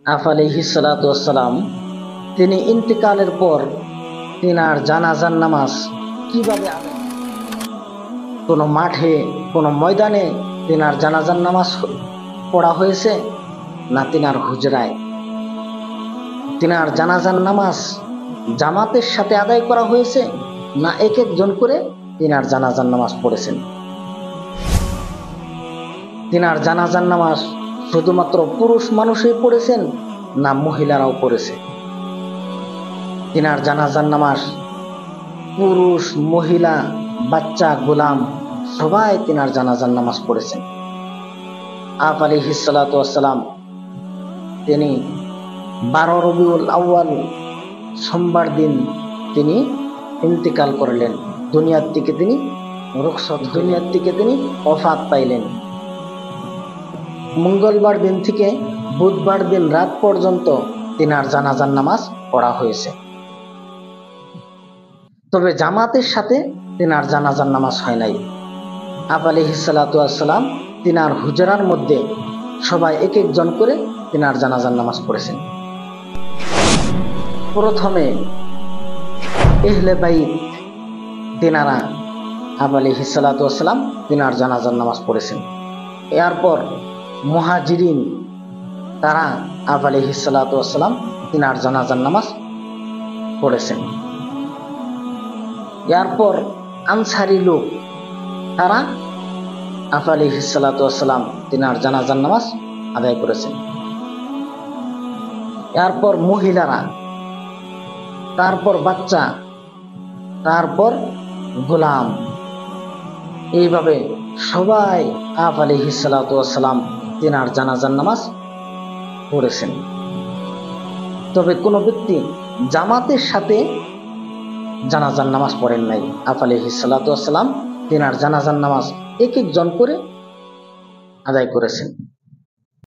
আফ আলাইহিস সালাতু ওয়াসসালাম তিনি ইন্তিকালের পর তিনার জানাজার নামাজ কিভাবে আদায়, কোনো মাঠে কোনো ময়দানে তিনার জানাজার নামাজ পড়া হয়েছে, না তিনার হুজরায় তিনার জানাজার নামাজ জামাতের সাথে আদায় করা হয়েছে, না এক একজন করে তিনার জানাজার নামাজ পড়েছেন। তিনার জানাজার নামাজ শুধুমাত্র পুরুষ মানুষই পড়েছেন, না মহিলারাও পড়েছে। তিনার জানাজার নামাজ পুরুষ, মহিলা, বাচ্চা, গোলাম সবাই তিনার জানাজার নামাজ পড়েছেন। আপ আলাইহিস সালাতু ওয়াসসালাম তিনি 12 রবিউল আউয়াল সোমবার দিন তিনি ইন্তিকাল করলেন। দুনিয়ার থেকে তিনি ওফাত পাইলেন। মঙ্গলবার দিন থেকে বুধবার দিন রাত পর্যন্ত তিনার জানাজার নামাজ পড়া হয়েছে। তবে জামাতের সাথে তিনার জানাজার নামাজ হয় নাই। আপ আলাইহিস সালাতু ওয়াসসালাম তিনার হুজরার মধ্যে সবাই এক একজন করে তিনার জানাজার নামাজ পড়েছেন। প্রথমে আহলে বাইত তিনারা আপ আলাইহিস সালাতু ওয়াসসালাম তিনার জানাজার নামাজ পড়েছেন। এরপর মুহাজিরিন তারা আপ আলাইহিস সালাতু ওয়াসসালাম তিনার জানাজার নামাজ পড়েছেন। এরপর আনসারী লোক তারা আপ আলাইহিস সালাতু ওয়াসসালাম তিনার জানাজার নামাজ আদায় করেছেন। এরপর মহিলারা, তারপর বাচ্চা, তারপর গোলাম, এইভাবে সবাই আপ আলাইহিস সালাতু ওয়াসসালাম তিনার জানাজার নামাজ পড়েছেন। তবে কোনো ব্যক্তি জামাতের সাথে জানাজার নামাজ পড়েন নাই। আপ আলাইহিস সালাতু ওয়াসসালাম তিনার জানাজার নামাজ এক একজন করে আদায় করেছেন।